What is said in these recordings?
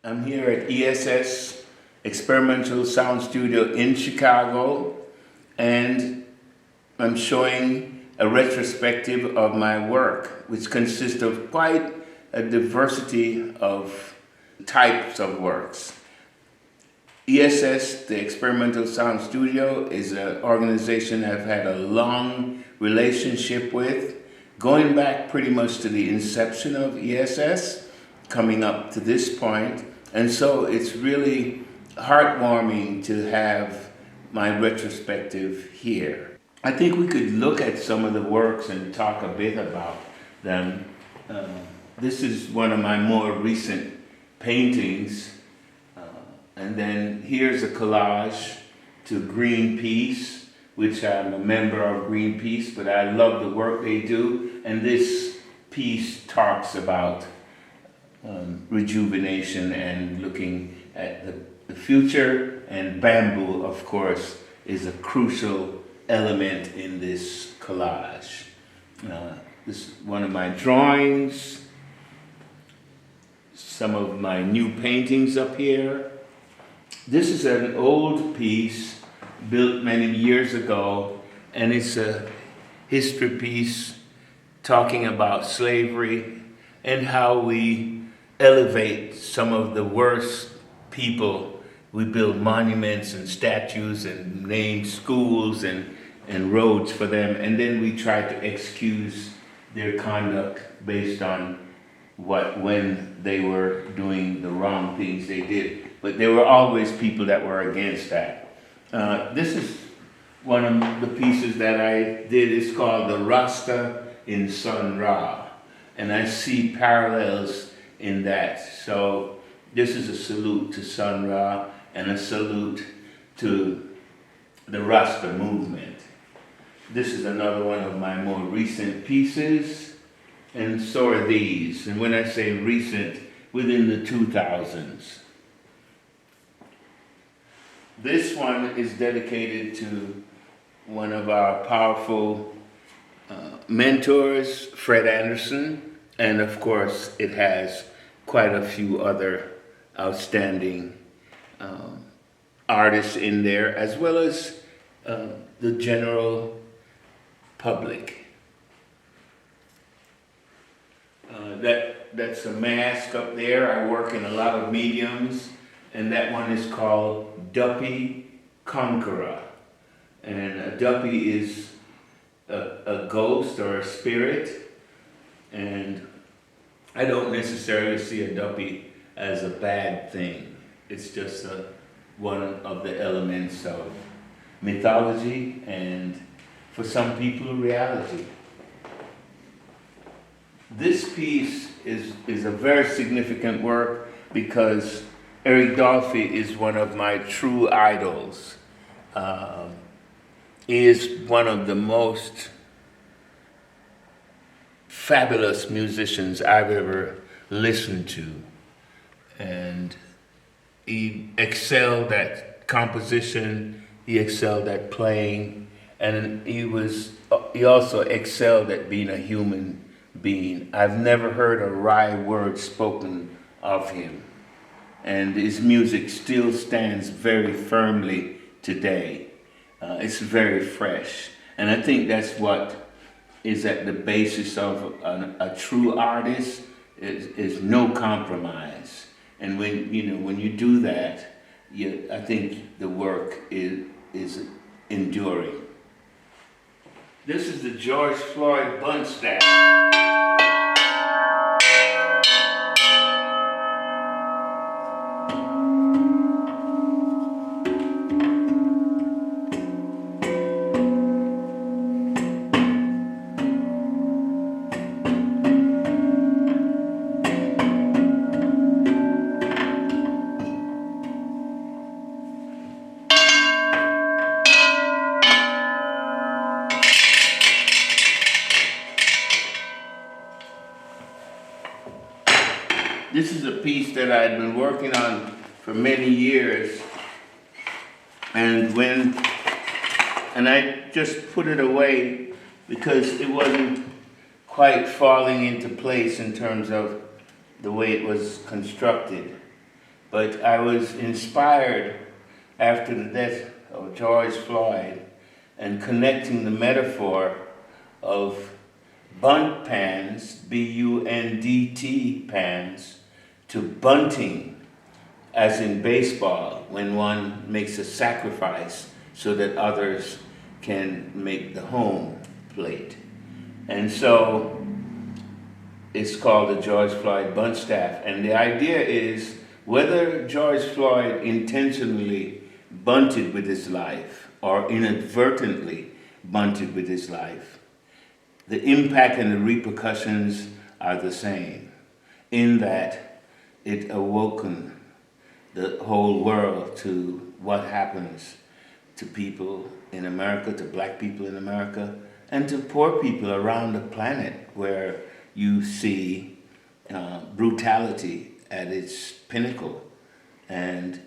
I'm here at ESS Experimental Sound Studio in Chicago, and I'm showing a retrospective of my work, which consists of quite a diversity of types of works. ESS, the Experimental Sound Studio, is an organization I've had a long relationship with, going back pretty much to the inception of ESS, coming up to this point. And so it's really heartwarming to have my retrospective here. I think we could look at some of the works and talk a bit about them. This is one of my more recent paintings. And then here's a collage to Greenpeace, which I'm a member of Greenpeace, but I love the work they do. And this piece talks about rejuvenation and looking at the future, and bamboo, of course, is a crucial element in this collage. This is one of my drawings, some of my new paintings up here. This is an old piece built many years ago, and it's a history piece talking about slavery and how we elevate some of the worst people. We build monuments and statues and name schools and roads for them, and then we try to excuse their conduct based on when they were doing the wrong things they did. But there were always people that were against that. This is one of the pieces that I did. It's called The Rasta in Sun Ra, and I see parallels in that. So this is a salute to Sun Ra and a salute to the Rasta movement. This is another one of my more recent pieces, and so are these. And when I say recent, within the 2000s. This one is dedicated to one of our powerful mentors, Fred Anderson, and of course it has quite a few other outstanding artists in there, as well as the general public. That's a mask up there. I work in a lot of mediums, and that one is called Dolphy Conqueror. And a Dolphy is a ghost or a spirit, and I don't necessarily see a Dolphy as a bad thing. It's just one of the elements of mythology and, for some people, reality. This piece is a very significant work because Eric Dolphy is one of my true idols. He is one of the most fabulous musicians I've ever listened to. And he excelled at composition, he excelled at playing, and he also excelled at being a human being. I've never heard a wry word spoken of him. And his music still stands very firmly today. It's very fresh. And I think that's what is at the basis of a true artist, is no compromise. And when you do that, I think the work is enduring. This is the George Floyd bunt staff. This is a piece that I had been working on for many years, and I just put it away because it wasn't quite falling into place in terms of the way it was constructed. But I was inspired after the death of George Floyd and connecting the metaphor of bunt pans, B-U-N-D-T pans, to bunting, as in baseball, when one makes a sacrifice so that others can make the home plate. And so it's called the George Floyd bunt staff. And the idea is whether George Floyd intentionally bunted with his life or inadvertently bunted with his life, the impact and the repercussions are the same, in that it awoken the whole world to what happens to people in America, to black people in America, and to poor people around the planet, where you see brutality at its pinnacle. And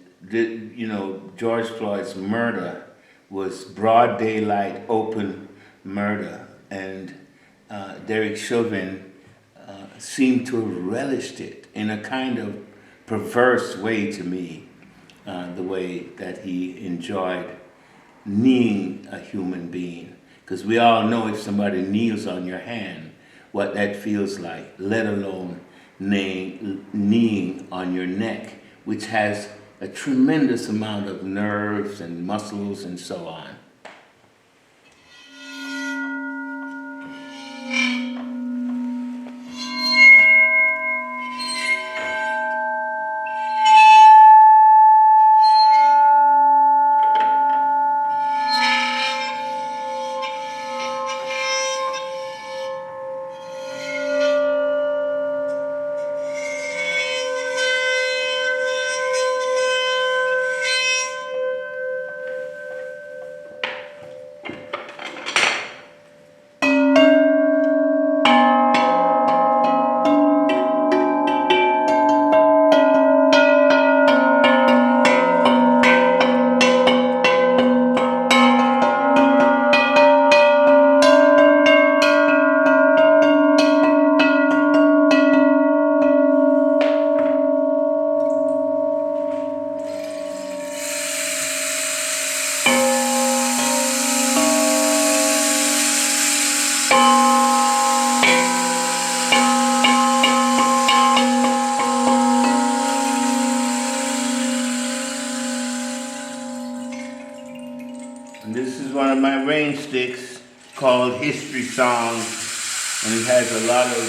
George Floyd's murder was broad daylight, open murder, and Derek Chauvin seemed to have relished it in a kind of perverse way to me, the way that he enjoyed kneeing a human being. Because we all know if somebody kneels on your hand, what that feels like, let alone kneeing on your neck, which has a tremendous amount of nerves and muscles and so on. And this is one of my rain sticks called History Songs, and it has a lot of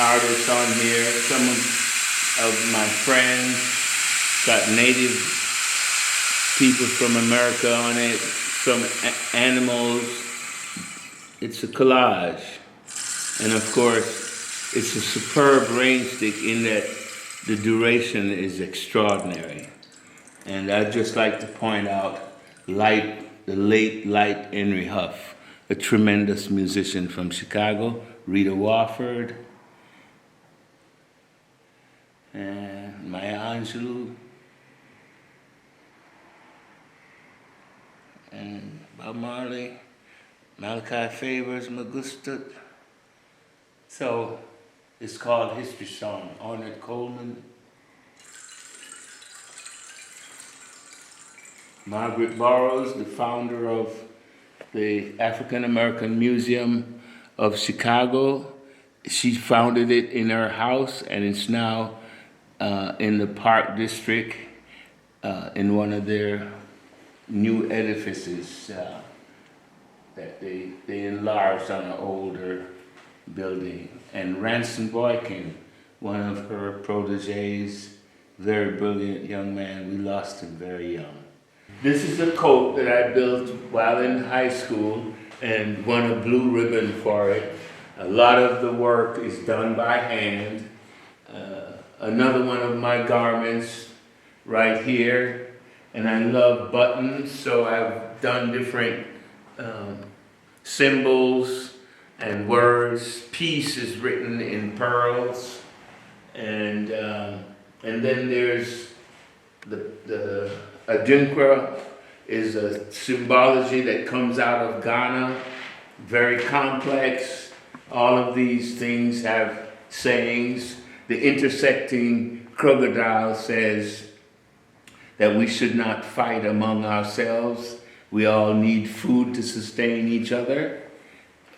artists on here. Some of my friends, got native people from America on it, some animals. It's a collage. And of course, it's a superb rain stick in that the duration is extraordinary. And I'd just like to point out the late Henry Huff, a tremendous musician from Chicago, Rita Wofford, and Maya Angelou, and Bob Marley, Malachi Favors, Magustut. So it's called History Song, Ornette Coleman. Margaret Burroughs, the founder of the African American Museum of Chicago, she founded it in her house, and it's now in the Park District in one of their new edifices that they enlarged on an older building. And Ransom Boykin, one of her proteges, very brilliant young man. We lost him very young. This is a coat that I built while in high school and won a blue ribbon for it. A lot of the work is done by hand. Another one of my garments right here. And I love buttons, so I've done different symbols and words. Peace is written in pearls. And then there's the Adinkra is a symbology that comes out of Ghana, very complex. All of these things have sayings. The intersecting crocodile says that we should not fight among ourselves. We all need food to sustain each other,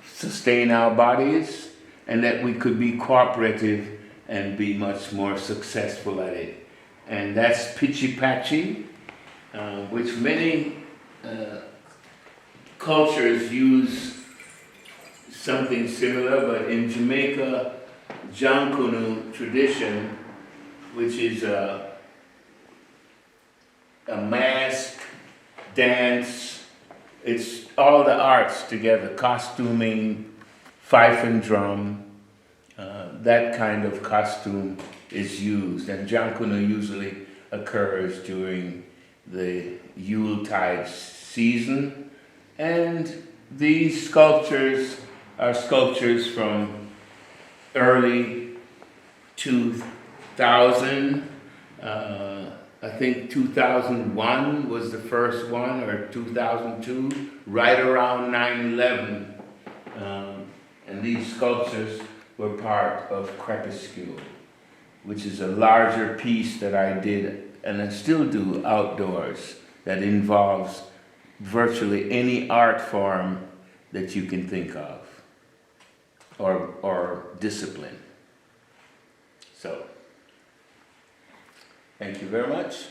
sustain our bodies, and that we could be cooperative and be much more successful at it. And that's Pitchy Patchy, which many cultures use something similar, but in Jamaica, Jankunu tradition, which is a mask, dance, it's all the arts together, costuming, fife and drum, that kind of costume is used. And Jankunu usually occurs during the Yuletide season. And these sculptures are sculptures from early 2000. I think 2001 was the first one, or 2002, right around 9/11. And these sculptures were part of Crepuscule, which is a larger piece that I did, and I still do outdoors, that involves virtually any art form that you can think of, or discipline. So, thank you very much.